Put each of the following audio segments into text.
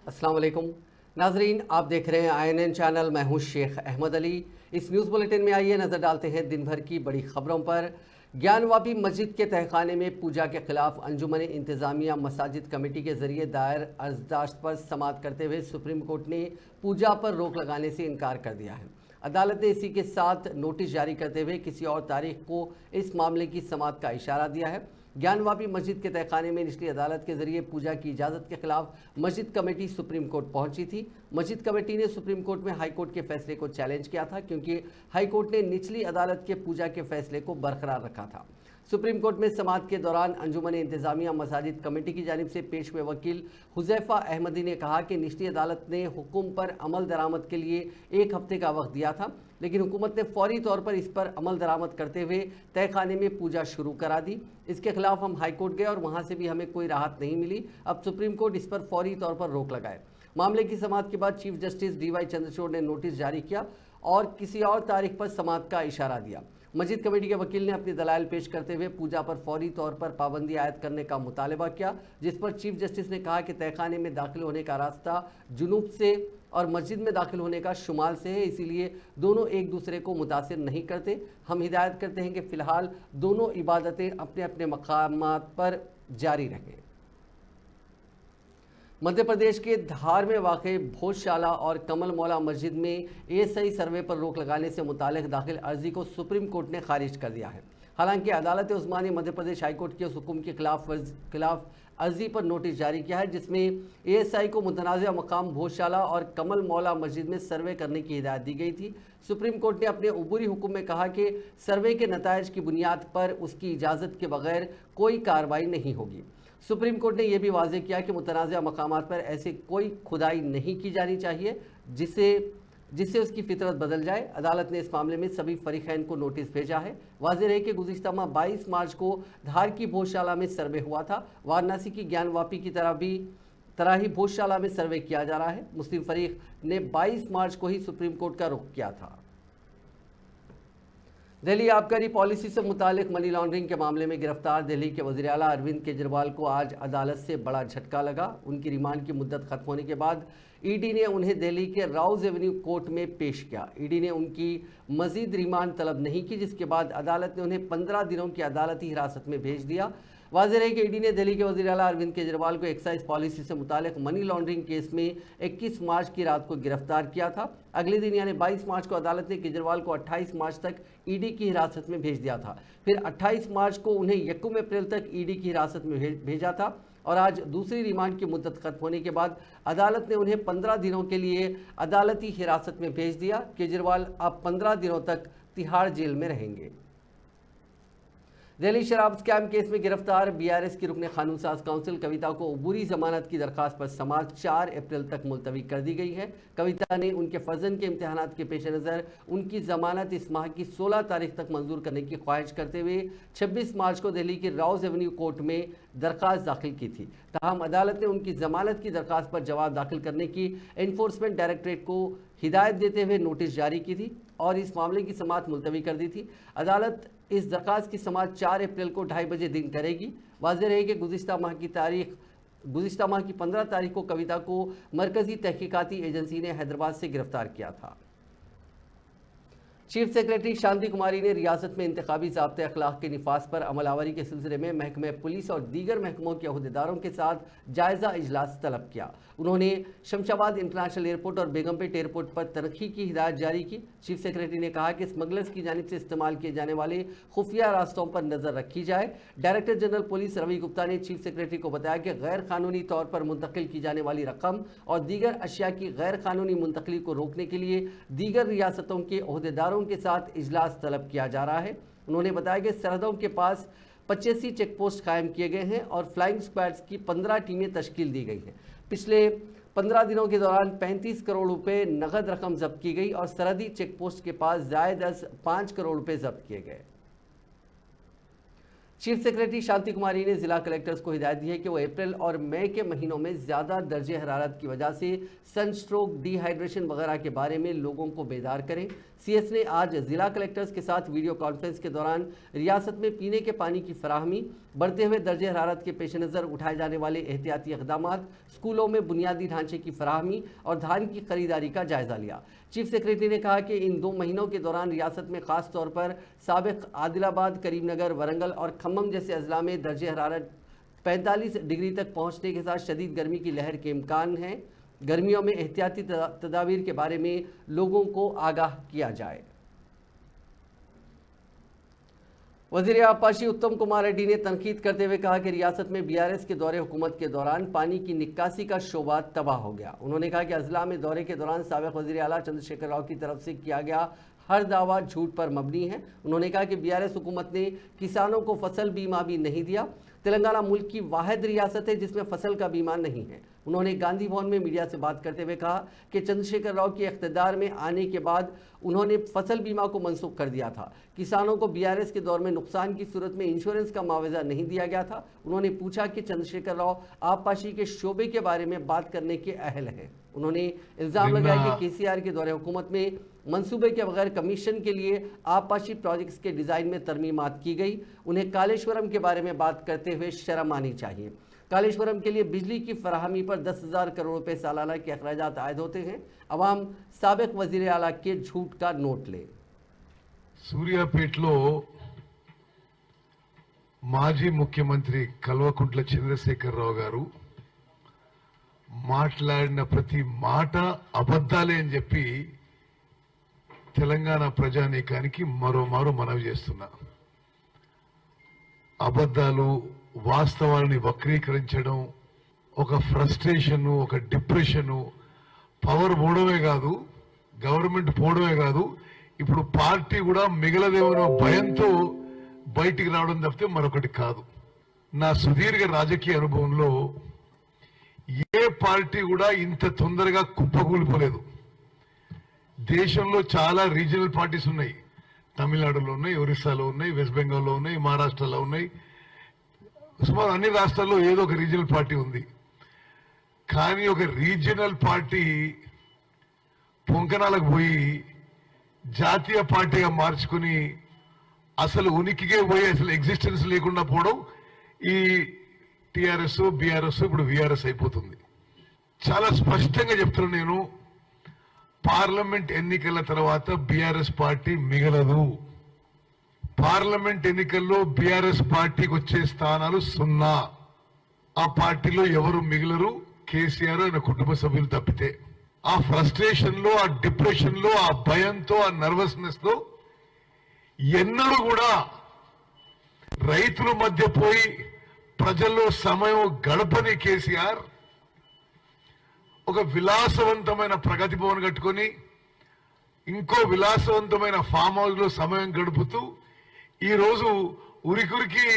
अस्सलाम वालेकुम नाजरीन, आप देख रहे हैं INN चैनल। मैं हूं शेख अहमद अली। इस न्यूज़ बुलेटिन में आइए नज़र डालते हैं दिन भर की बड़ी खबरों पर। ज्ञानवापी मस्जिद के तहखाने में पूजा के खिलाफ अंजुमन इंतज़ामिया मसाजिद कमेटी के जरिए दायर अर्जदाश्त पर समाअत करते हुए सुप्रीम कोर्ट ने पूजा पर रोक लगाने से इनकार कर दिया है। अदालत ने इसी के साथ नोटिस जारी करते हुए किसी और तारीख को इस मामले की समाअत का इशारा दिया है। ज्ञानवापी मस्जिद के तहखाने में निचली अदालत के जरिए पूजा की इजाज़त के खिलाफ मस्जिद कमेटी सुप्रीम कोर्ट पहुंची थी। मस्जिद कमेटी ने सुप्रीम कोर्ट में हाई कोर्ट के फैसले को चैलेंज किया था, क्योंकि हाई कोर्ट ने निचली अदालत के पूजा के फैसले को बरकरार रखा था। सुप्रीम कोर्ट में समाअत के दौरान अंजुमन इंतज़ामिया मसाजिद कमेटी की जानिब से पेश हुए वकील हुज़ैफ़ा अहमदी ने कहा कि निचली अदालत ने हुक्म पर अमल दरामद के लिए 1 हफ्ते का वक्त दिया था, लेकिन हुकूमत ने फौरी तौर पर इस पर अमल दरामद करते हुए तहखाने में पूजा शुरू करा दी। इसके खिलाफ हम हाई कोर्ट गए और वहां से भी हमें कोई राहत नहीं मिली। अब सुप्रीम कोर्ट इस पर फौरी तौर पर रोक लगाए। मामले की समाअत के बाद चीफ जस्टिस DY चंद्रचूड़ ने नोटिस जारी किया और किसी और तारीख पर समाअत का इशारा दिया। मस्जिद कमेटी के वकील ने अपनी दलाइल पेश करते हुए पूजा पर फौरी तौर पर पाबंदी आयद करने का मुतालबा किया, जिस पर चीफ जस्टिस ने कहा कि तहखाने में दाखिल होने का रास्ता जुनूब से और मस्जिद में दाखिल होने का शुमाल से है, इसीलिए दोनों एक दूसरे को मुतासिर नहीं करते। हम हिदायत करते हैं कि फ़िलहाल दोनों इबादतें अपने अपने मकामात पर जारी रहें। मध्य प्रदेश के धार में वाक़ भोजशाला और कमल मौला मस्जिद में ASI सर्वे पर रोक लगाने से मुतालिक दाखिल अर्जी को सुप्रीम कोर्ट ने खारिज कर दिया है। हालांकि अदालत उस्मा ने मध्य प्रदेश हाई कोर्ट के उस हुक्म के खिलाफ अर्जी पर नोटिस जारी किया है, जिसमें ASI को मुतनाज़ मकाम भोजशाला और कमल मौला मस्जिद में सर्वे करने की हिदायत दी गई थी। सुप्रीम कोर्ट ने अपने अबूरी हुक्म में कहा कि सर्वे के नताइज की बुनियाद पर उसकी इजाज़त के बगैर कोई कार्रवाई नहीं होगी। सुप्रीम कोर्ट ने यह भी वाज़ेह किया कि मुतनाज़ मकामात पर ऐसे कोई खुदाई नहीं की जानी चाहिए जिससे उसकी फितरत बदल जाए। अदालत ने इस मामले में सभी फरीकैन को नोटिस भेजा है। वाज़ेह है कि गुज़िश्ता माह 22 मार्च को धार की भोजशाला में सर्वे हुआ था। वाराणसी की ज्ञानवापी की तरह ही भोजशाला में सर्वे किया जा रहा है। मुस्लिम फरीक ने 22 मार्च को ही सुप्रीम कोर्ट का रुख किया था। दिल्ली आबकारी पॉलिसी से मुतालिक मनी लॉन्ड्रिंग के मामले में गिरफ्तार दिल्ली के वज़ीर आला अरविंद केजरीवाल को आज अदालत से बड़ा झटका लगा। उनकी रिमांड की मुद्दत खत्म होने के बाद ईडी ने उन्हें दिल्ली के राउज एवेन्यू कोर्ट में पेश किया। ईडी ने उनकी मजीद रिमांड तलब नहीं की, जिसके बाद अदालत ने उन्हें 15 दिनों की अदालती हिरासत में भेज दिया। वाज़ेह है कि ईडी ने दिल्ली के वज़ीर आला अरविंद केजरीवाल को एक्साइज पॉलिसी से मुतालिक मनी लॉन्ड्रिंग केस में 21 मार्च की रात को गिरफ्तार किया था। अगले दिन यानी 22 मार्च को अदालत ने केजरीवाल को 28 मार्च तक ईडी की हिरासत में भेज दिया था। फिर 28 मार्च को उन्हें 1 अप्रैल तक ईडी की हिरासत में भेजा था और आज दूसरी रिमांड की मुद्दत खत्म होने के बाद अदालत ने उन्हें 15 दिनों के लिए अदालती हिरासत में भेज दिया। केजरीवाल अब 15 दिनों तक तिहाड़ जेल में रहेंगे। दिल्ली शराब स्कैम केस में गिरफ्तार BRS की रुकने कानून साज काउंसिल कविता को अबूरी जमानत की दरखास्त पर समाअत 4 अप्रैल तक मुलतवी कर दी गई है। कविता ने उनके फर्जन के इम्तहानात के पेश नज़र उनकी जमानत इस माह की 16 तारीख तक मंजूर करने की ख्वाहिश करते हुए 26 मार्च को दिल्ली की राउज एवेन्यू कोर्ट में दरखास्त दाखिल की थी। ताहम अदालत ने उनकी जमानत की दरखास्त पर जवाब दाखिल करने की एनफोर्समेंट डायरेक्टरेट को हिदायत देते हुए नोटिस जारी की थी और इस मामले की समाअत मुलतवी कर दी थी। अदालत इस दरखास्त की समाअत 4 अप्रैल को 2:30 बजे दिन करेगी। वाज़ेह है कि गुज़िश्ता माह की 15 तारीख को कविता को मरकज़ी तहकीकाती एजेंसी ने हैदराबाद से गिरफ्तार किया था। चीफ सेक्रेटरी शांति कुमारी ने रियासत में इंतखाबी ज़ाब्ते अखलाक के निफाज पर अमलावरी के सिलसिले में महकमे पुलिस और दीगर महकमों के अहदेदारों के साथ जायज़ा इजलास तलब किया। उन्होंने शमशाबाद इंटरनेशनल एयरपोर्ट और बेगमपेट एयरपोर्ट पर तनखी की हिदायत जारी की। चीफ सेक्रेटरी ने कहा कि स्मगलर्स की जानिब से इस्तेमाल किए जाने वाले खुफिया रास्तों पर नज़र रखी जाए। Director general police Ravi Gupta ने चीफ सेक्रेटरी को बताया कि गैर कानूनी तौर पर मुंतकिल की जाने वाली रकम और दीगर अशिया की गैर कानूनी मुंतकली को रोकने के लिए दीगर रियासतों के अहदेदारों के साथ इजलास तलब किया जा रहा है। उन्होंने बताया कि सरहदों के पास 85 चेक पोस्ट कायम किए गए हैं और फ्लाइंग स्क्वाड्स की 15 टीमें तश्कील दी गई हैं। पिछले 15 दिनों के दौरान 35 करोड़ रुपए नगद रकम जब्त की गई और सरहदी चेक पोस्ट के पास जायद 5 करोड़ रुपए जब्त किए गए। चीफ सेक्रेटरी शांति कुमारी ने जिला कलेक्टर्स को हिदायत दी है कि वो अप्रैल और मई के महीनों में ज़्यादा दर्जे हरारत की वजह से सनस्ट्रोक, डिहाइड्रेशन वगैरह के बारे में लोगों को बेदार करें। सीएस ने आज जिला कलेक्टर्स के साथ वीडियो कॉन्फ्रेंस के दौरान रियासत में पीने के पानी की फराहमी, बढ़ते हुए दर्जे हरारत के पेश नज़र उठाए जाने वाले एहतियाती इक़दाम, स्कूलों में बुनियादी ढांचे की फराहमी और धान की खरीदारी का जायजा लिया। चीफ सेक्रेटरी ने कहा कि इन 2 महीनों के दौरान रियासत में खास तौर पर साबिक आदिलाबाद, करीमनगर, वरंगल और खम्मम जैसे अजला में दर्जे हरारत 45 डिग्री तक पहुंचने के साथ शदीद गर्मी की लहर के इम्कान हैं। गर्मियों में एहतियाती तदाबीर के बारे में लोगों को आगाह किया जाए। वज़ीर आबपाशी उत्तम कुमार रेड्डी ने तनकीद करते हुए कहा कि रियासत में बीआरएस के दौरे हुकूमत के दौरान पानी की निकासी का शोबा तबाह हो गया। उन्होंने कहा कि अजला में दौरे के दौरान साबिक़ वज़ीर आला चंद्रशेखर राव की तरफ से किया गया हर दावा झूठ पर मबनी है। उन्होंने कहा कि बीआरएस हुकूमत ने किसानों को फसल बीमा भी नहीं दिया। तेलंगाना मुल्क की वाहिद रियासत है जिसमें फसल का बीमा नहीं है। उन्होंने गांधी भवन में मीडिया से बात करते हुए कहा कि चंद्रशेखर राव के इख्तिदार में आने के बाद उन्होंने फसल बीमा को मनसूख कर दिया था। किसानों को बीआरएस के दौर में नुकसान की सूरत में इंश्योरेंस का मुआवजा नहीं दिया गया था। उन्होंने पूछा कि चंद्रशेखर राव आबपाशी के शोबे के बारे में बात करने के अहल हैं। उन्होंने इल्ज़ाम लगाया कि केसीआर के दौरे हुकूमत में मंसूबे के बगैर कमीशन के लिए आबपाशी प्रोजेक्ट्स के डिज़ाइन में तरमीमात की गई। उन्हें कालेश्वरम के बारे में बात करते हुए शर्म आनी चाहिए। कालेश्वरम के लिए बिजली की फराहमी पर 10,000 करोड़ रुपए सालाना के अखराजात आयद होते हैं। अवाम साबिक वजीर आला के झूठ का नोट ले। సూర్యాపేటలో మాజీ ముఖ్యమంత్రి కల్వకుంట్ల చంద్రశేఖరరావు గారు మాట్లాడిన ప్రతి మాట అబద్ధాలే అని చెప్పి తెలంగాణ ప్రజానీకానికి మరోమారు మనవి చేస్తున్నా. అబద్ధాలు, వాస్తవాలని వక్రీకరించడం, ఒక ఫ్రస్ట్రేషన్, ఒక డిప్రెషన్, పవర్ పోవడమే కాదు, గవర్నమెంట్ పోవడమే కాదు, ఇప్పుడు పార్టీ కూడా మిగలదేమో భయంతో బయటికి రావడం తప్పితే మరొకటి కాదు. నా సుదీర్ఘ రాజకీయ అనుభవంలో ఏ పార్టీ కూడా ఇంత తొందరగా కుప్పకూలిపోలేదు. దేశంలో చాలా రీజనల్ పార్టీస్ ఉన్నాయి. తమిళనాడులో ఉన్నాయి, ఒరిస్సాలో ఉన్నాయి, వెస్ట్ బెంగాల్లో ఉన్నాయి, మహారాష్ట్రలో ఉన్నాయి. సుమారు అన్ని రాష్ట్రాల్లో ఏదో ఒక రీజనల్ పార్టీ ఉంది. కానీ ఒక రీజనల్ పార్టీ పొంకనాలకు పోయి జాతీయ పార్టీగా మార్చుకుని అసలు ఉనికికే పోయి అసలు ఎగ్జిస్టెన్స్ లేకుండా పోవడం ఈ టిఆర్ఎస్, బీఆర్ఎస్, ఇప్పుడు వీఆర్ఎస్ అయిపోతుంది. చాలా స్పష్టంగా చెప్తున్నాను నేను, పార్లమెంట్ ఎన్నికల తర్వాత బీఆర్ఎస్ పార్టీ మిగలదు. పార్లమెంట్ ఎన్నికల్లో బీఆర్ఎస్ పార్టీకి వచ్చే స్థానాలు 0. ఆ పార్టీలో ఎవరు మిగలరు, కేసీఆర్ ఆయన కుటుంబ సభ్యులు తప్పితే. ఆ ఫ్రస్ట్రేషన్ లో, ఆ డిప్రెషన్ లో, ఆ భయంతో, ఆ నర్వస్నెస్ లో ఎన్నడూ కూడా రైతుల మధ్య పోయి ప్రజల్లో సమయం గడపని కేసీఆర్ ఒక విలాసవంతమైన ప్రగతి భవన్ కట్టుకొని ఇంకో విలాసవంతమైన ఫామ్ హౌస్ లో సమయం గడుపుతూ ఈ రోజు ఉరికురికి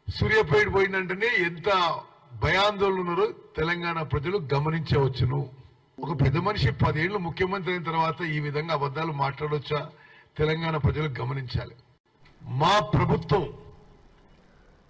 సూర్యాపేట పోయిందంటేనే ఎంత భయాందోళన ఉన్నారో తెలంగాణ ప్రజలు గమనించవచ్చును. ఒక పెద్ద మనిషి 10 ఏళ్లు ముఖ్యమంత్రి అయిన తర్వాత ఈ విధంగా అబద్ధాలు మాట్లాడొచ్చా? తెలంగాణ ప్రజలు గమనించాలి. మా ప్రభుత్వం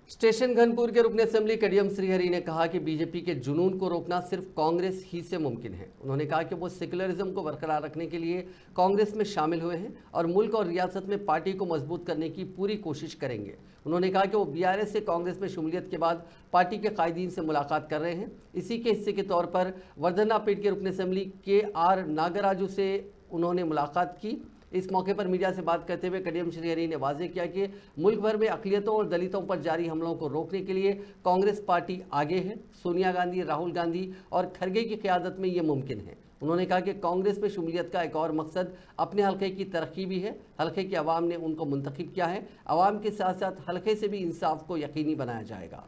स्टेशन घनपुर के रुकन असेंबली कडियम श्रीहरि ने कहा कि बीजेपी के जुनून को रोकना सिर्फ कांग्रेस ही से मुमकिन है। उन्होंने कहा कि वो सेकुलरिज्म को बरकरार रखने के लिए कांग्रेस में शामिल हुए हैं और मुल्क और रियासत में पार्टी को मजबूत करने की पूरी कोशिश करेंगे। उन्होंने कहा कि वो बीआरएस से कांग्रेस में शमूलियत के बाद पार्टी के कायदीन से मुलाकात कर रहे हैं। इसी के हिस्से के तौर पर वर्धन्नापेट के रुकन असेंबली KR नागराजू से उन्होंने मुलाकात की। इस मौके पर मीडिया से बात करते हुए कडियम श्रीहरि ने वाजे किया कि मुल्क भर में अक़लियतों और दलितों पर जारी हमलों को रोकने के लिए कांग्रेस पार्टी आगे है। सोनिया गांधी, राहुल गांधी और खरगे की क़यादत में ये मुमकिन है। उन्होंने कहा कि कांग्रेस में शमूलियत का एक और मकसद अपने हल्के की तरक्की भी है। हल्के की आवाम ने उनको मुंतखब किया है। आवाम के साथ साथ हल्के से भी इंसाफ को यकीनी बनाया जाएगा।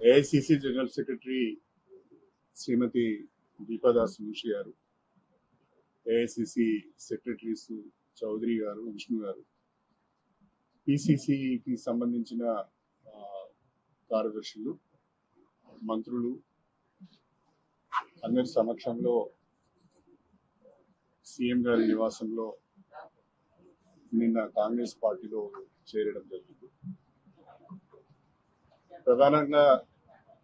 AICC general secretary Shrimati Deepa Das Munshi garu, AICC secretaries Chaudhary garu, Vishnu గారు, పిసిసికి సంబంధించిన కార్యదర్శులు, మంత్రులు అందరి సమక్షంలో సీఎం గారి నివాసంలో నిన్న కాంగ్రెస్ పార్టీలో చేరడం జరిగింది. ప్రధానంగా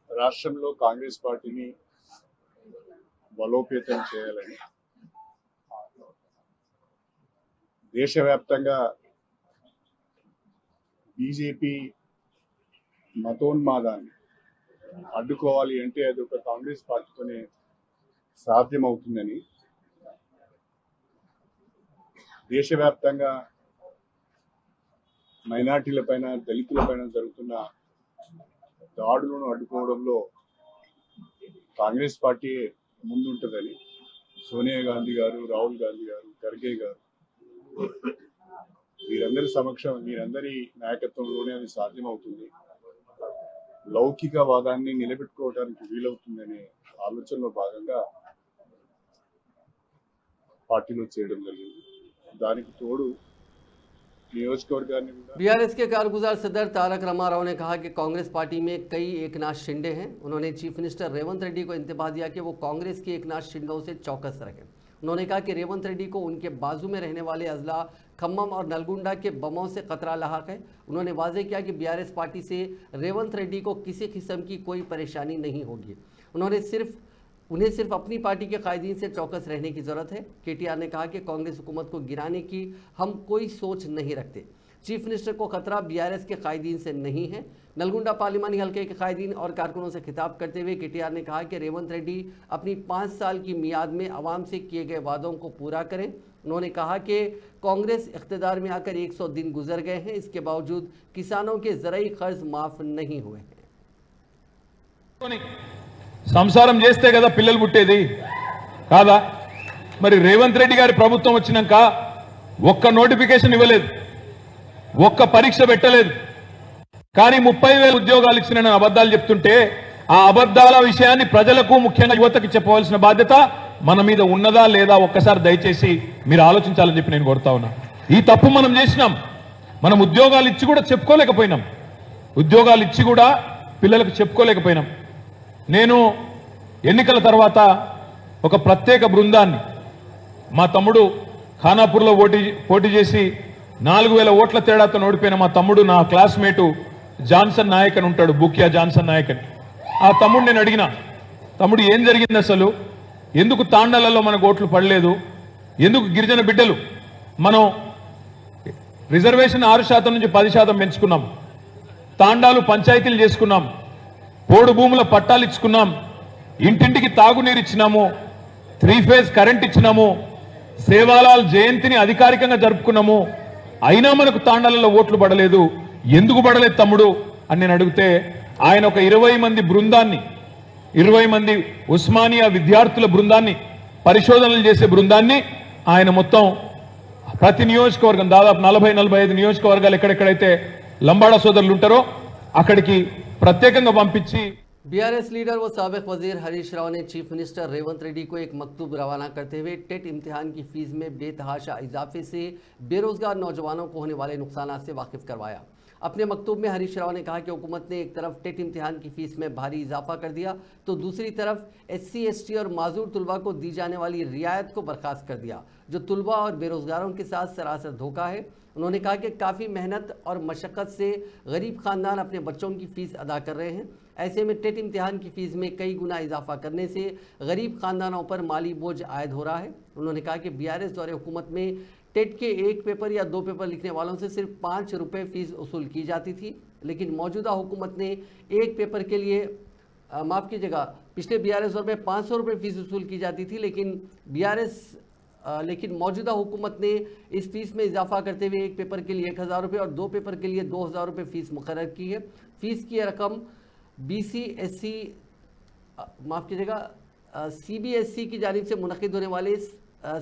రాష్ట్రంలో కాంగ్రెస్ పార్టీని బలోపేతం చేయాలని దేశవ్యాప్తంగా బీజేపీ మతోన్మాదాన్ని అడ్డుకోవాలి అంటే అది ఒక కాంగ్రెస్ పార్టీతోనే సాధ్యమవుతుందని దేశవ్యాప్తంగా మైనార్టీలపైన దళితులపైన జరుగుతున్న దాడులను అడ్డుకోవడంలో కాంగ్రెస్ పార్టీ ముందుంటుందని సోనియా గాంధీ గారు, రాహుల్ గాంధీ గారు, ఖర్గే గారు వీరందరి నాయకత్వంలోనే అది సాధ్యమవుతుంది. లౌకికవాదాన్ని నిలబెట్టుకోవడానికి వీలవుతుందనే ఆలోచనలో భాగంగా పార్టీలో చేయడం జరిగింది. దానికి తోడు నియోజకవర్గాన్ని बीआरएस के कारगुजार सदर तारक रामाराव ने कहा कि कांग्रेस पार्टी में कई एकनाथ शिंदे हैं। उन्होंने चीफ मिनिस्टर रेवंत रेड्डी को इंतबाह दिया कि वो कांग्रेस के एकनाथ शिंदों से चौकस रहें। उन्होंने कहा कि रेवंत रेड्डी को उनके बाजू में रहने वाले अजला खम्मम और नलगुंडा के बमों से खतरा लाहक है। उन्होंने वाजे किया कि बीआरएस पार्टी से रेवंत रेड्डी को किसी किस्म की कोई परेशानी नहीं होगी। उन्हें सिर्फ अपनी पार्टी के कायदीन से चौकस रहने की ज़रूरत है। केटीआर ने कहा कि कांग्रेस हुकूमत को गिराने की हम कोई सोच नहीं रखते। चीफ मिनिस्टर को खतरा बीआरएस के कायदीन से नहीं है। नलगुंडा पार्लिमानी हल्के के कायदीन और कारकुनों से खिताब करते हुए केटीआर ने कहा कि रेवंत रेड्डी अपनी 5 साल की मियाद में अवाम से किए गए वादों को पूरा करें। उन्होंने कहा कि कांग्रेस इख्तिदार में आकर 100 दिन गुजर गए हैं, इसके बावजूद किसानों के ज़राई कर्ज माफ़ नहीं हुए हैं। సంసారం చేస్తే కదా పిల్లలు పుట్టేది కాదా? మరి రేవంత్ రెడ్డి గారి ప్రభుత్వం వచ్చినాక ఒక్క నోటిఫికేషన్ ఇవ్వలేదు, ఒక్క పరీక్ష పెట్టలేదు. కానీ 30,000 ఉద్యోగాలు ఇచ్చిన అబద్ధాలు చెప్తుంటే ఆ అబద్ధాల విషయాన్ని ప్రజలకు, ముఖ్యంగా యువతకు చెప్పవలసిన బాధ్యత మన మీద ఉన్నదా లేదా ఒక్కసారి దయచేసి మీరు ఆలోచించాలని చెప్పి నేను కోరుతా ఉన్నా. ఈ తప్పు మనం చేసినాం. మనం ఉద్యోగాలు ఇచ్చి కూడా చెప్పుకోలేకపోయినాం, ఉద్యోగాలు ఇచ్చి కూడా పిల్లలకు చెప్పుకోలేకపోయినాం. నేను ఎన్నికల తర్వాత ఒక ప్రత్యేక బృందాన్ని మా తమ్ముడు ఖానాపూర్లో పోటీ చేసి 4,000 ఓట్ల తేడాతో ఓడిపోయిన మా తమ్ముడు, నా క్లాస్మేటు జాన్సన్ నాయక్ అని ఉంటాడు, బుకియా జాన్సన్ నాయక్ అని. ఆ తమ్ముడు నేను అడిగిన, తమ్ముడు ఏం జరిగింది అసలు, ఎందుకు తాండాలలో మనకు ఓట్లు పడలేదు, ఎందుకు గిరిజన బిడ్డలు మనం రిజర్వేషన్ 6% నుంచి 10% పెంచుకున్నాం, తాండాలు పంచాయతీలు చేసుకున్నాం, పోడు భూముల పట్టాలు ఇచ్చుకున్నాం, ఇంటింటికి తాగునీరు ఇచ్చినాము, 3 ఫేజ్ కరెంట్ ఇచ్చినాము, సేవాలాల్ జయంతిని అధికారికంగా జరుపుకున్నాము, అయినా మనకు తాండాలలో ఓట్లు పడలేదు, ఎందుకు పడలేదు తమ్ముడు అని నేను అడిగితే ఆయన ఒక 20 మంది బృందాన్ని, 20 మంది ఉస్మానియా విద్యార్థుల బృందాన్ని, పరిశోధనలు చేసే బృందాన్ని ఆయన మొత్తం ప్రతి నియోజకవర్గం దాదాపు 40-45 నియోజకవర్గాలు ఎక్కడెక్కడైతే లంబాడా సోదరులు ఉంటారో అక్కడికి ప్రత్యేకంగా పంపించి बीआरएस लीडर व साबिक वजीर हरीश राव ने चीफ मिनिस्टर रेवंत रेड्डी को एक मकतूब रवाना करते हुए टेट इम्तिहान की फीस में बेतहाशा इजाफे से बेरोजगार नौजवानों को होने वाले नुकसान से वाकिफ करवाया। अपने मकतूब में हरीश राव ने कहा कि हुकूमत ने एक तरफ टेट इम्तिहान की फीस में भारी इजाफा कर दिया तो दूसरी तरफ SC ST और माजूर तुलबा को दी जाने वाली रियायत को बर्खास्त कर दिया, जो तुलबा और बेरोजगारों के साथ सरासर धोखा है। उन्होंने कहा कि काफ़ी मेहनत और मशक्क़त से गरीब ख़ानदान अपने बच्चों की फ़ीस अदा कर रहे हैं। ऐसे में टेट इम्तिहान की फ़ीस में कई गुना इजाफा करने से गरीब ख़ानदानों पर माली बोझ आयद हो रहा है। उन्होंने कहा कि बीआरएस दौरे हुकूमत में टेट के 1 पेपर या 2 पेपर लिखने वालों से सिर्फ 5 रुपये फ़ीस वसूल की जाती थी, लेकिन मौजूदा हुकूमत ने 1 पेपर के लिए माफ़ कीजिएगा पिछले बीआरएस दौर में 500 रुपये फ़ीस वसूल की जाती थी, लेकिन मौजूदा हुकूमत ने इस फीस में इजाफा करते हुए 1 पेपर के लिए 1,000 रुपये और 2 पेपर के लिए 2,000 रुपये फ़ीस मुकर्रर की है। फ़ीस की रकम BC SC माफ़ कीजिएगा CBSC की जानिब से मुनक़िद होने वाले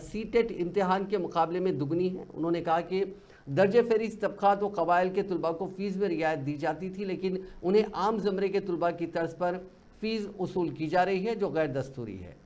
CTET इम्तिहान के मुकाबले में दुगनी है। उन्होंने कहा कि दर्जे फहरिस्त तबक़ात व क़बाइल के तुलबा को फ़ीस में रियायत दी जाती थी, लेकिन उन्हें आम ज़मरे के तुलबा की तर्ज पर फ़ीस वसूल की जा रही है, जो गैर दस्तूरी है।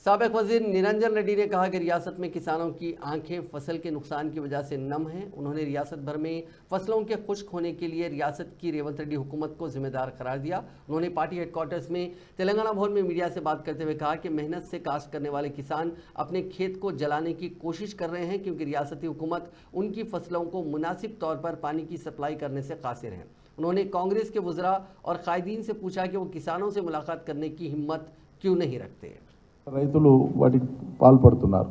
साबिक वज़ीर निरंजन रेड्डी ने कहा कि रियासत में किसानों की आंखें फसल के नुकसान की वजह से नम हैं। उन्होंने रियासत भर में फसलों के खुश्क होने के लिए रियासत की रेवंत रेड्डी हुकूमत को जिम्मेदार करार दिया। उन्होंने पार्टी हेडक्वार्टर्स में तेलंगाना भवन में मीडिया से बात करते हुए कहा कि मेहनत से काश्त करने वाले किसान अपने खेत को जलाने की कोशिश कर रहे हैं, क्योंकि रियासती हुकूमत उनकी फसलों को मुनासिब तौर पर पानी की सप्लाई करने से कासिर है। उन्होंने कांग्रेस के वुज़रा और कायदीन से पूछा कि वो किसानों से मुलाकात करने की हिम्मत क्यों नहीं रखते। రైతులు వాటికి పాల్పడుతున్నారు।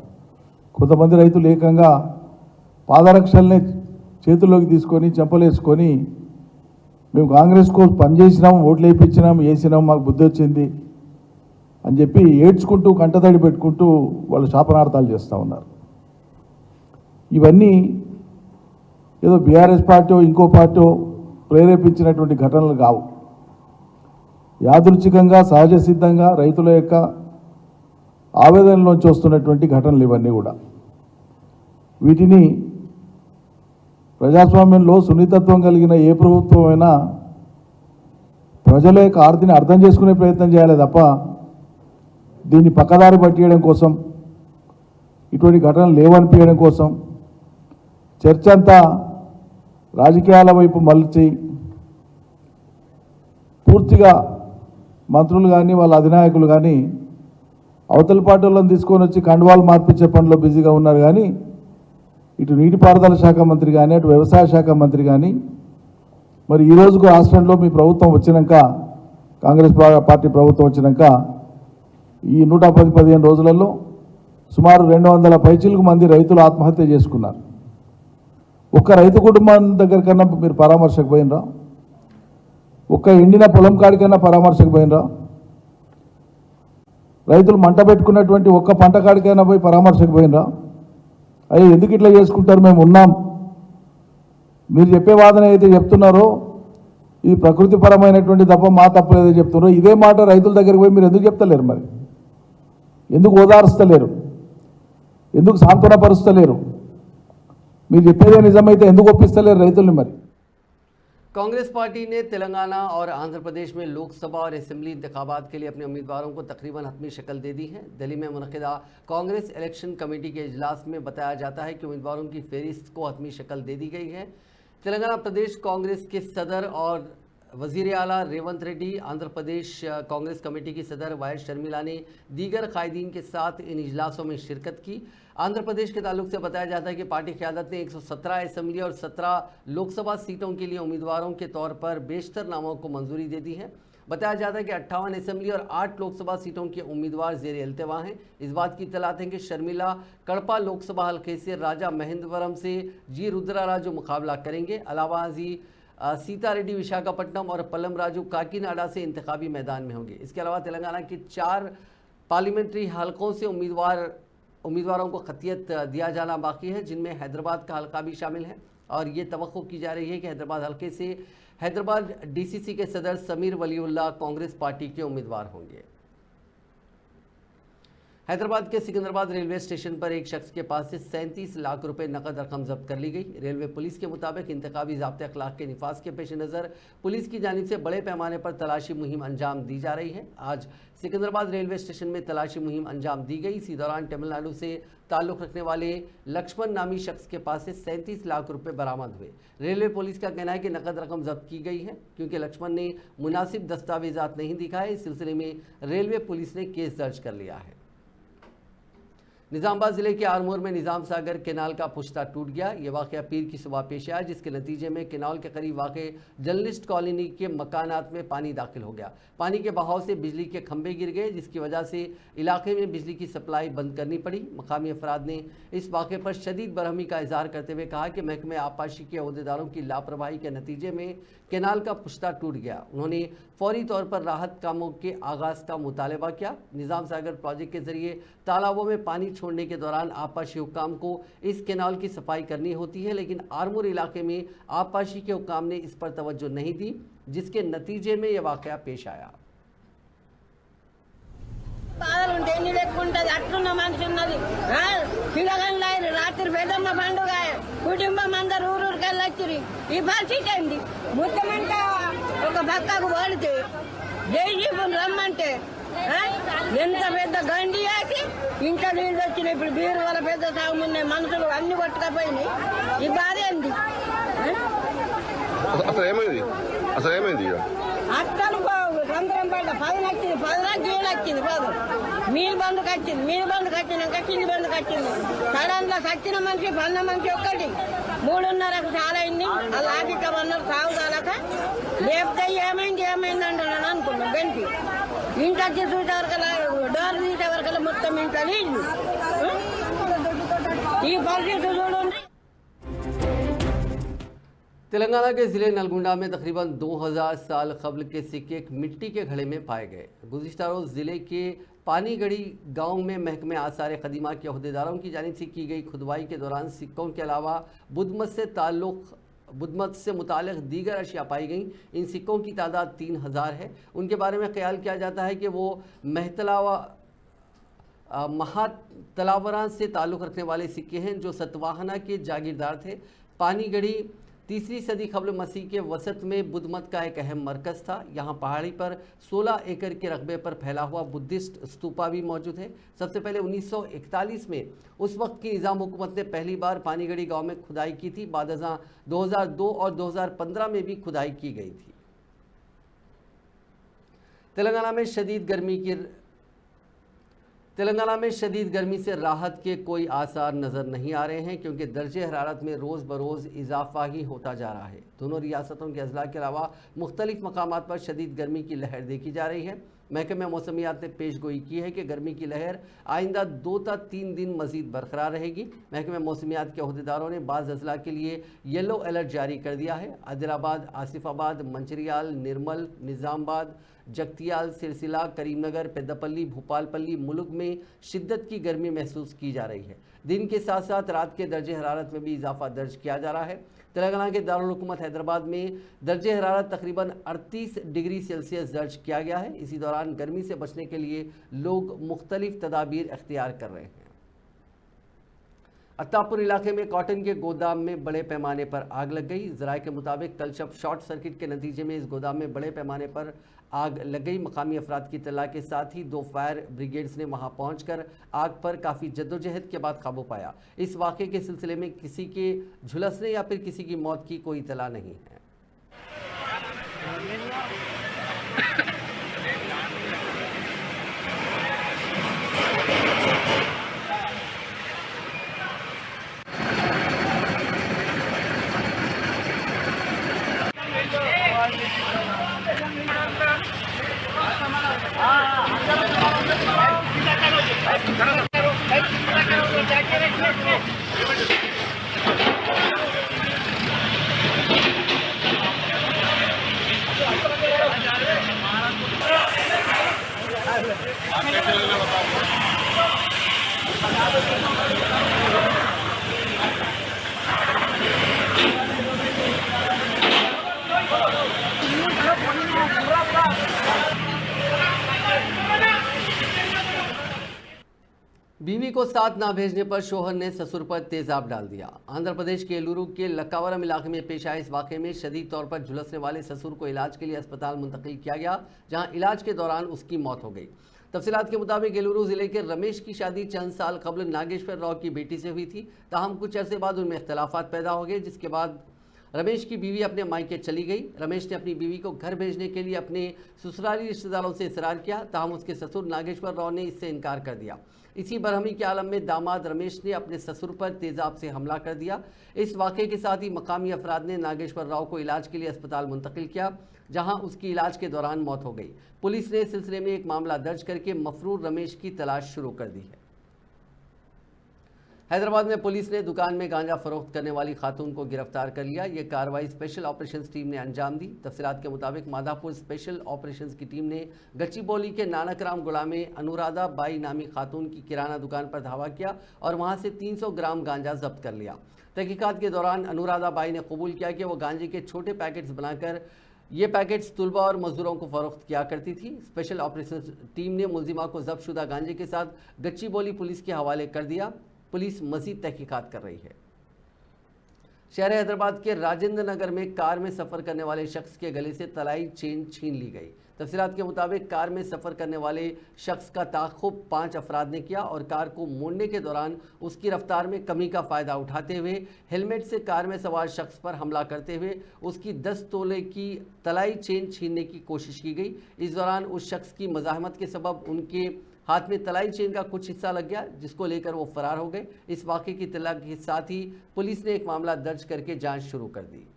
కొంతమంది రైతులు ఏకంగా పాదరక్షల్ని చేతుల్లోకి తీసుకొని చెంపలేసుకొని మేము కాంగ్రెస్ కోసం పనిచేసినాం, ఓట్లు వేయించినాం, వేసినాం, మాకు బుద్ధి వచ్చింది అని చెప్పి ఏడ్చుకుంటూ కంటతడి పెట్టుకుంటూ వాళ్ళు శాపనార్థాలు చేస్తూ ఉన్నారు। ఇవన్నీ ఏదో బీఆర్ఎస్ పార్టీ ఇంకో పార్టీ ప్రేరేపించినటువంటి ఘటనలు కావు। యాదృచ్ఛికంగా సహజ సిద్ధంగా రైతుల యొక్క ఆవేదనలోంచి వస్తున్నటువంటి ఘటనలు ఇవన్నీ కూడా। వీటిని ప్రజాస్వామ్యంలో సున్నితత్వం కలిగిన ఏ ప్రభుత్వమైనా ప్రజల యొక్క ఆర్తిని అర్థం చేసుకునే ప్రయత్నం చేయాలి తప్ప దీన్ని పక్కదారి పట్టియడం కోసం, ఇటువంటి ఘటనలు లేవనిపించడం కోసం చర్చ అంతా రాజకీయాల వైపు మళ్ళీ పూర్తిగా మంత్రులు కానీ వాళ్ళ అధినాయకులు కానీ అవతల పార్టీలను తీసుకొని వచ్చి కండువాలు మార్పించే పనిలో బిజీగా ఉన్నారు। కానీ ఇటు నీటిపారుదల శాఖ మంత్రి కానీ అటు వ్యవసాయ శాఖ మంత్రి కానీ మరి ఈ రోజుకు రాష్ట్రంలో మీ ప్రభుత్వం వచ్చినాక, కాంగ్రెస్ పార్టీ ప్రభుత్వం వచ్చినాక ఈ 110-15 రోజులలో సుమారు 200 పైచిలకు మంది రైతులు ఆత్మహత్య చేసుకున్నారు। ఒక్క రైతు కుటుంబం దగ్గర కన్నా మీరు పరామర్శకు పోయినరా? ఒక్క ఎండిన పొలం కాడికన్నా పరామర్శకు పోయినరా? రైతులు మంట పెట్టుకున్నటువంటి ఒక్క పంట కాడికైనా పోయి పరామర్శకు పోయినరా? అయ్యో ఎందుకు ఇట్లా చేసుకుంటారు, మేము ఉన్నాం, మీరు చెప్పే వాదన అయితే చెప్తున్నారో ఇది ప్రకృతిపరమైనటువంటి తప్ప మా తప్పలేదో చెప్తున్నారో, ఇదే మాట రైతుల దగ్గరికి పోయి మీరు ఎందుకు చెప్తలేరు? మరి ఎందుకు ఓదార్స్తలేరు? ఎందుకు సాంత్వనపరుస్తలేరు? మీరు చెప్పేదే నిజమైతే ఎందుకు ఒప్పిస్తలేరు రైతుల్ని? మరి कांग्रेस पार्टी ने तेलंगाना और आंध्र प्रदेश में लोकसभा और असेंबली इंतखाबात के लिए अपने उम्मीदवारों को तकरीबन हतमी शक्ल दे दी है। दिल्ली में मुनक़िदा कांग्रेस इलेक्शन कमेटी के इजलास में बताया जाता है कि उम्मीदवारों की फहरिस्त को हतमी शक्ल दे दी गई है। तेलंगाना प्रदेश कांग्रेस के सदर और वज़ीर आला रेवंत रेड्डी, आंध्र प्रदेश कांग्रेस कमेटी की सदर वाई शर्मिला ने दीगर कायदीन के साथ इन इजलासों में शिरकत की। आंध्र प्रदेश के ताल्लुक से बताया जाता है कि पार्टी क़यादत ने 117 असेंबली और 17 लोकसभा सीटों के लिए उम्मीदवारों के तौर पर बेशतर नामों को मंजूरी दे दी है। बताया जाता है कि 58 असेंबली और 8 लोकसभा सीटों के उम्मीदवार ज़ेर इल्तिवा हैं। इस बात की इत्तलात है कि शर्मिला कड़पा लोकसभा हल्के से राजा महेंद्रवरम से जी रुद्राराजू मुकाबला करेंगे। अलावा जी सीता रेड्डी विशाखापट्टनम और पल्लम राजू काकीनाडा से इंतखाबी मैदान में होंगे। इसके अलावा तेलंगाना के 4 पार्लियामेंट्री हलकों से उम्मीदवारों को खतियत दिया जाना बाकी है, जिनमें हैदराबाद का हल्का भी शामिल है। और ये तवक्को की जा रही है कि हैदराबाद हल्के से हैदराबाद डीसीसी के सदर समीर वलीउल्लाह कांग्रेस पार्टी के उम्मीदवार होंगे। हैदराबाद के सिकंदराबाद रेलवे स्टेशन पर एक शख्स के पास से 37 लाख रुपए नकद रकम जब्त कर ली गई। रेलवे पुलिस के मुताबिक इंतखाबी ज़ाब्ते अखलाक के निफाज के पेश नज़र पुलिस की जानिब से बड़े पैमाने पर तलाशी मुहिम अंजाम दी जा रही है। आज सिकंदराबाद रेलवे स्टेशन में तलाशी मुहिम अंजाम दी गई। इसी दौरान तमिलनाडु से ताल्लुक़ रखने वाले लक्ष्मण नामी शख्स के पास से 37 लाख रुपए बरामद हुए। रेलवे पुलिस का कहना है कि नकद रकम जब्त की गई है क्योंकि लक्ष्मण ने मुनासिब दस्तावेजात नहीं दिखाए। इस सिलसिले में रेलवे पुलिस ने केस दर्ज कर लिया है। निजामाबाद जिले के आरमोर में निजाम सागर केनाल का पुश्ता टूट गया। ये वाक़या पीर की सुबह पेश आया, जिसके नतीजे में केनाल के करीब वाक़े जर्नलिस्ट कॉलोनी के मकानात में पानी दाखिल हो गया। पानी के बहाव से बिजली के खंभे गिर गए, जिसकी वजह से इलाके में बिजली की सप्लाई बंद करनी पड़ी। मकामी अफराद ने इस वाक़े पर शदीद बरहमी का इजहार करते हुए कहा कि महकमे आबपाशी के अहदेदारों की लापरवाही के नतीजे में केनाल का पुश्ता टूट गया। उन्होंने फौरी तौर पर राहत कामों के आगाज़ का मुतालबा किया। निजाम सागर प्रोजेक्ट के जरिए तालाबों में पानी छोड़ने के दौरान आबपाशी हुक्काम को इस केनाल की सफाई करनी होती है, लेकिन आरमूर इलाके में आबपाशी के हुक्काम ने इस पर तवज्जो नहीं दी, जिसके नतीजे में यह वाक़या पेश आया। రాత్రి పెద్దమ్మ పండుగ కుటుంబం అందరు ఊరూరికెళ్ళొచ్చి ఈ పరిస్థితి ఏంది? ముత్తమంతా ఒక పక్కకు పడితే జైజీపుని రమ్మంటే ఎంత పెద్ద గండి వేసి ఇంట్లో నీళ్ళు వచ్చినాయి. ఇప్పుడు బీరు వల్ల పెద్ద సాగు ఉన్నాయి, మనుషులు అన్ని కొట్టుకపోయినాయి. ఈ బాధ ఏంది? అసలు ఏమైంది? అత్తలు రంధ్రం పడ్డ 10 వచ్చింది, 10 నాకు నీళ్ళు వచ్చింది, 10 మీలు బందుకు వచ్చింది, మీలు బందుకు వచ్చినాక కింది బందుకు వచ్చింది. సడన్ గా సచ్చిన మనిషి పన్న మనిషి ఒక్కటి 3:30కు చాలా అయింది. ఆ లాగికమన్నారు సాగు కాలక లేపితే ఏమైంది అంటున్నాను అనుకున్నాను. గంటి ఇంట్లో వచ్చి చూసేవరకల్లా డోర్ తీసేవరకల్లా మొత్తం ఇంట్లో నీళ్ళు. ఈ పరిస్థితి చూడండి. तेलंगाना के ज़िले नलगुंडा में तकरीबन 2000 साल कबल के सिक्के एक मिट्टी के घड़े में पाए गए। गुज़िश्ता रोज़ ज़िले के पानीगढ़ी गांव में महकमे आसार क़दीमा के अहदेदारों की जानिब से की गई खुदवाई के दौरान सिक्कों के अलावा बुद्धमत से मुताल्लिक़ दीगर अशिया पाई गईं। इन सिक्कों की तादाद 3000 है। उनके बारे में ख्याल किया जाता है कि वो महातलावरा से ताल्लुक़ रखने वाले सिक्के हैं जो सतवाहना के जागीरदार थे। पानीगढ़ी 3री सदी कबल मसीह के वसत में बुद्धमत का एक अहम मरकज़ था। यहाँ पहाड़ी पर 16 एकड़ के रकबे पर फैला हुआ बुद्धिस्ट स्तूपा भी मौजूद है। सबसे पहले 1941 में उस वक्त की निज़ाम हुकूमत ने पहली बार पानीगढ़ी गांव में खुदाई की थी। बाद 2002 और 2015 में भी खुदाई की गई थी। तेलंगाना में शदीद गर्मी से राहत के कोई आसार नज़र नहीं आ रहे हैं, क्योंकि दर्जे हरारत में रोज़ बरोज़ इजाफा ही होता जा रहा है। दोनों रियासतों के अजला के अलावा मुख्तलिफ मकामात पर शदीद गर्मी की लहर देखी जा रही है। महकमे मौसमियात ने पेश गोई की है कि गर्मी की लहर आइंदा 2 से 3 दिन मज़ीद बरकरार रहेगी। महकमे मौसमियात के अहदेदारों ने बाज़ अजला के लिए येलो अलर्ट जारी कर दिया है। आदिलाबाद, आसिफाबाद, मंचिरियाल, निर्मल, निज़ामबाद, जगतियाल, सिरसिला, करीमनगर, पेद्दापल्ली, भूपालपल्ली मुल्क में शिद्दत की गर्मी महसूस की जा रही है। दिन के साथ साथ रात के दर्जे हरारत में भी इजाफा दर्ज किया जा रहा है। तेलंगाना के दारुल हुकूमत हैदराबाद में दर्जे हरारत तकरीबन 38 डिग्री सेल्सियस दर्ज किया गया है। इसी दौरान गर्मी से बचने के लिए लोग मुख्तलिफ तदाबीर अख्तियार कर रहे हैं। अत्तापुर इलाके में कॉटन के गोदाम में बड़े पैमाने पर आग लग गई। ज़राए के मुताबिक कल शब शॉर्ट सर्किट के नतीजे में इस गोदाम में बड़े पैमाने पर आग लग गई। मकामी अफराद की इत्तला के साथ ही 2 फायर ब्रिगेड्स ने वहां पहुंचकर आग पर काफ़ी जद्दोजहद के बाद काबू पाया। इस वाक़े के सिलसिले में किसी के झुलसने या फिर किसी की मौत की कोई इत्तला नहीं है। बीवी को साथ ना भेजने पर शोहर ने ससुर पर तेजाब डाल दिया। आंध्र प्रदेश के एलुरु के लक्कावरम इलाके में पेश आए इस वाक़े में शदीद तौर पर झुलसने वाले ससुर को इलाज के लिए अस्पताल मुंतकिल किया गया, जहां इलाज के दौरान उसकी मौत हो गई। तफसीलात के मुताबिक एलुरु ज़िले के रमेश की शादी चंद साल कबल नागेश्वर राव की बेटी से हुई थी। ताहम कुछ अरसे बाद उनमें इख्तलाफात पैदा हो गए, जिसके बाद रमेश की बीवी अपने मायके चली गई। रमेश ने अपनी बीवी को घर भेजने के लिए अपने ससुराली रिश्तेदारों से इसरार किया, ताहम उसके ससुर नागेश्वर राव ने इससे इनकार कर दिया। इसी बरहमी के आलम में दामाद रमेश ने अपने ससुर पर तेजाब से हमला कर दिया। इस वाक़े के साथ ही मकामी अफराद ने नागेश्वर राव को इलाज के लिए अस्पताल मुंतकिल किया, जहां उसकी इलाज के दौरान मौत हो गई। पुलिस ने इस सिलसिले में एक मामला दर्ज करके मफरूर रमेश की तलाश शुरू कर दी है। हैदराबाद में पुलिस ने दुकान में गांजा फरोख्त करने वाली खातून को गिरफ्तार कर लिया। ये कार्रवाई स्पेशल ऑपरेशंस टीम ने अंजाम दी। तफसीलात के मुताबिक माधापुर स्पेशल ऑपरेशंस की टीम ने गच्चीबौली के नानकराम गुड़ा में अनुराधा बाई नामी खातून की किराना दुकान पर धावा किया और वहां से 300 ग्राम गांजा जब्त कर लिया। तहकीकात के दौरान अनुराधा बाई ने कबूल किया कि वो गांजे के छोटे पैकेट्स बनाकर ये पैकेट्स तुलबा और मजदूरों को फरोख्त किया करती थी। स्पेशल ऑपरेशंस टीम ने मुलजिमा को जब्त शुदा गांजे के साथ गच्चीबौली पुलिस के हवाले कर दिया। पुलिस मजीद तहकीकात कर रही है। शहर हैदराबाद के राजेंद्र नगर में कार में सफ़र करने वाले शख्स के गले से तलाई चेन छीन ली गई। तफसीलात के मुताबिक कार में सफ़र करने वाले शख्स का ताक़ुब 5 अफराद ने किया और कार को मोड़ने के दौरान उसकी रफ्तार में कमी का फ़ायदा उठाते हुए हेलमेट से कार में सवार शख्स पर हमला करते हुए उसकी 10 तोले की तलाई चेन छीनने की कोशिश की गई। इस दौरान उस शख्स की मज़ाहमत के सबब उनके हाथ में तलाई चेन का कुछ हिस्सा लग गया, जिसको लेकर वो फरार हो गए। इस वाकये की इत्तला के साथ ही पुलिस ने एक मामला दर्ज करके जांच शुरू कर दी।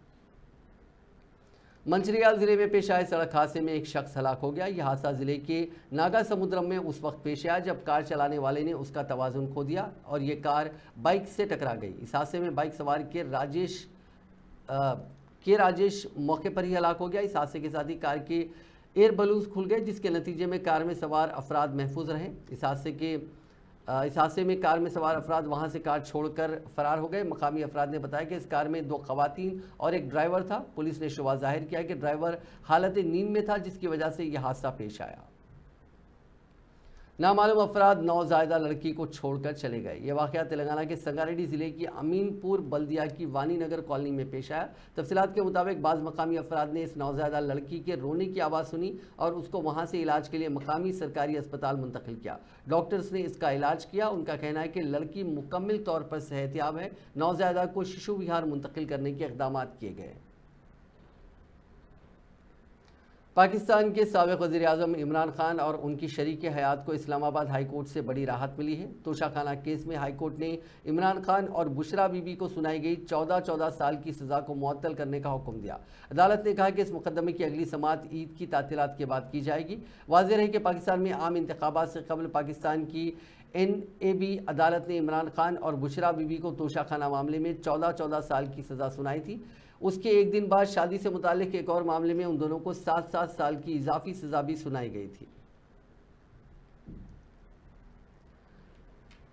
मंचिरियाल जिले में पेश आए सड़क हादसे में एक शख्स हलाक हो गया। यह हादसा जिले के नागा समुद्रम में उस वक्त पेश आया जब कार चलाने वाले ने उसका तवाजुन खो दिया और ये कार बाइक से टकरा गई। इस हादसे में बाइक सवार के राजेश मौके पर ही हलाक हो गया। इस हादसे के साथ ही कार के एयर बलून्स खुल गए, जिसके नतीजे में कार में सवार अफराद महफूज रहे। इस हादसे में कार में सवार अफराद वहां से कार छोड़कर फरार हो गए। मकामी अफराद ने बताया कि इस कार में 2 खवातीन और एक ड्राइवर था। पुलिस ने शुबा जाहिर किया कि ड्राइवर हालत नींद में था, जिसकी वजह से यह हादसा पेश आया। नामालूम अफराद नौजायदा लड़की को छोड़कर चले गए। यह वाकया तेलंगाना के संगारेड्डी जिले की अमीनपुर बल्दिया की वानी नगर कॉलोनी में पेश आया। तफसीलात के मुताबिक बाज़ मकामी अफराद ने इस नौजायदा लड़की के रोने की आवाज़ सुनी और उसको वहां से इलाज के लिए मकामी सरकारी अस्पताल मुंतकिल किया। डॉक्टर्स ने इसका इलाज किया। उनका कहना है कि लड़की मुकम्मल तौर पर सेहतयाब है। नौजायदा को शिशु विहार मुंतकिल करने के इक़दाम किए गए। पाकिस्तान के साबिक़ वज़ीर-ए-आज़म इमरान खान और उनकी शरीक हयात को इस्लामाबाद हाई कोर्ट से बड़ी राहत मिली है। तोशाखाना केस में हाई कोर्ट ने इमरान खान और बुशरा बीबी को सुनाई गई 14 साल की सज़ा को मुअत्तल करने का हुक्म दिया। अदालत ने कहा कि इस मुकदमे की अगली समाअत ईद की तातीलात के बाद की जाएगी। वाज़ेह है कि पाकिस्तान में आम इंतखाबात से कबल पाकिस्तान की NAB अदालत ने इमरान खान और बुशरा बीबी को तोशाखाना मामले में 14 साल की सज़ा सुनाई थी। उसके एक दिन बाद शादी से मुताल्लिक एक और मामले में उन दोनों को 7 साल की इजाफी सज़ा भी सुनाई गई थी।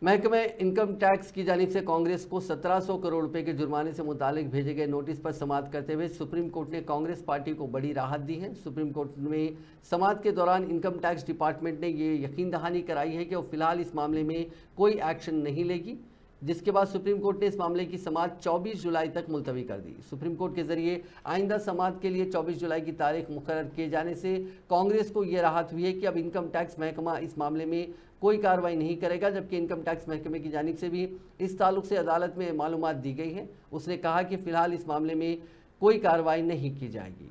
महकमे इनकम टैक्स की जानिब से कांग्रेस को 1700 करोड़ रुपए के जुर्माने से मुतालिक भेजे गए नोटिस पर समाअत करते हुए सुप्रीम कोर्ट ने कांग्रेस पार्टी को बड़ी राहत दी है। सुप्रीम कोर्ट में समाअत के दौरान इनकम टैक्स डिपार्टमेंट ने ये यकीन दहानी कराई है कि वो फिलहाल इस मामले में कोई एक्शन नहीं लेगी, जिसके बाद सुप्रीम कोर्ट ने इस मामले की समाअत 24 जुलाई तक मुलतवी कर दी। सुप्रीम कोर्ट के जरिए आइंदा समाअत के लिए 24 जुलाई की तारीख मुकर्रर किए जाने से कांग्रेस को यह राहत हुई है कि अब इनकम टैक्स महकमा इस मामले में कोई कार्रवाई नहीं करेगा, जबकि इनकम टैक्स महकमे की जानिब से भी इस ताल्लुक से अदालत में मालूमात दी गई है। उसने कहा कि फ़िलहाल इस मामले में कोई कार्रवाई नहीं की जाएगी।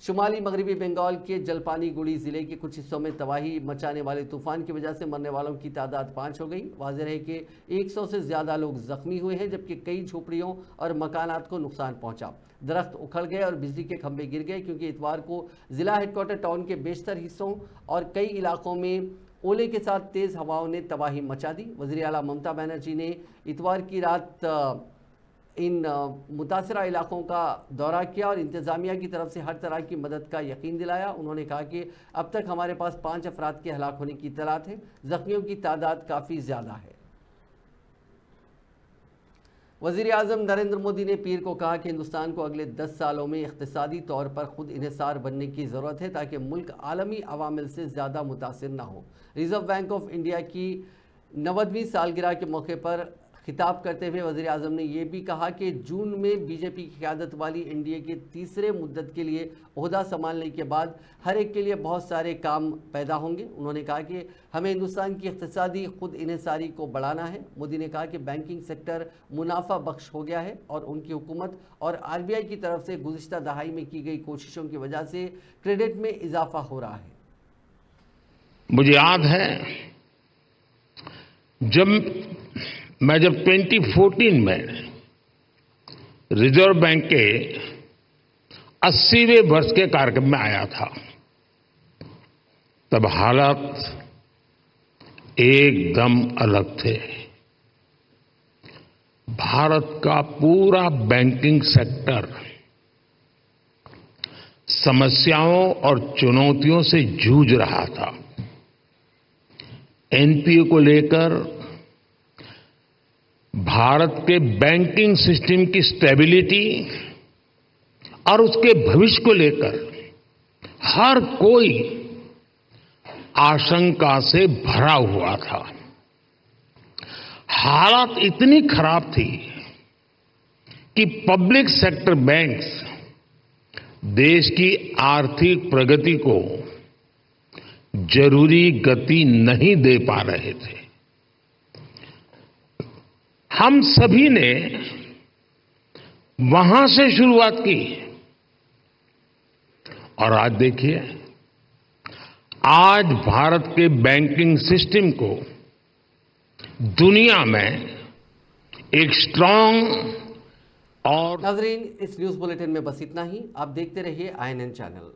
शुमाली मगरबी बंगाल के जलपाईगुड़ी ज़िले के कुछ हिस्सों में तबाही मचाने वाले तूफान की वजह से मरने वालों की तादाद 5 हो गई। वाज़ेह है कि 100 से ज़्यादा लोग ज़ख्मी हुए हैं, जबकि कई झोपड़ियों और मकानात को नुकसान पहुंचा। दरख्त उखड़ गए और बिजली के खंभे गिर गए, क्योंकि इतवार को ज़िला हेडक्वार्टर टाउन के बेशतर हिस्सों और कई इलाकों में ओले के साथ तेज़ हवाओं ने तबाही मचा दी। वज़ीर आला ममता बनर्जी ने इतवार की रात इन मुतासरा इलाकों का दौरा किया और इंतज़ामिया की तरफ से हर तरह की मदद का यकीन दिलाया। उन्होंने कहा कि अब तक हमारे पास 5 अफराद के हलाक होने की इत्तलात है, ज़ख्मियों की तादाद काफ़ी ज़्यादा है। वज़ीर-ए-आज़म नरेंद्र मोदी ने पीर को कहा कि हिंदुस्तान को अगले 10 सालों में इक़्तिसादी तौर पर खुद इन्हिसार बनने की ज़रूरत है, ताकि मुल्क आलमी अवामिल से ज़्यादा मुतासिर न हो। रिज़र्व बैंक ऑफ इंडिया की 90वीं सालगिरह के मौके पर खिताब करते हुए वज़ीर-ए-आज़म ने यह भी कहा कि जून में बीजेपी की क़यादत वाली एनडीए के तीसरे मुद्दत के लिए ओहदा संभालने के बाद हर एक के लिए बहुत सारे काम पैदा होंगे। उन्होंने कहा कि हमें हिंदुस्तान की इक़्तिसादी खुद इन्हिसारी को बढ़ाना है। मोदी ने कहा कि बैंकिंग सेक्टर मुनाफा बख्श हो गया है और उनकी हुकूमत और RBI की तरफ से गुज़िश्ता दहाई में की गई कोशिशों की वजह से क्रेडिट में इजाफा हो रहा है। मुझे याद है जब 2014 में रिजर्व बैंक के 80वें वर्ष के कार्यक्रम में आया था, तब हालात एकदम अलग थे। भारत का पूरा बैंकिंग सेक्टर समस्याओं और चुनौतियों से जूझ रहा था। एनपीए को लेकर, भारत के बैंकिंग सिस्टम की स्टेबिलिटी और उसके भविष्य को लेकर हर कोई आशंका से भरा हुआ था। हालात इतनी खराब थी कि पब्लिक सेक्टर बैंक्स देश की आर्थिक प्रगति को जरूरी गति नहीं दे पा रहे थे। हम सभी ने वहां से शुरुआत की और आज देखिए, आज भारत के बैंकिंग सिस्टम को दुनिया में एक स्ट्रांग और नाजरीन, इस न्यूज बुलेटिन में बस इतना ही। आप देखते रहिए INN चैनल।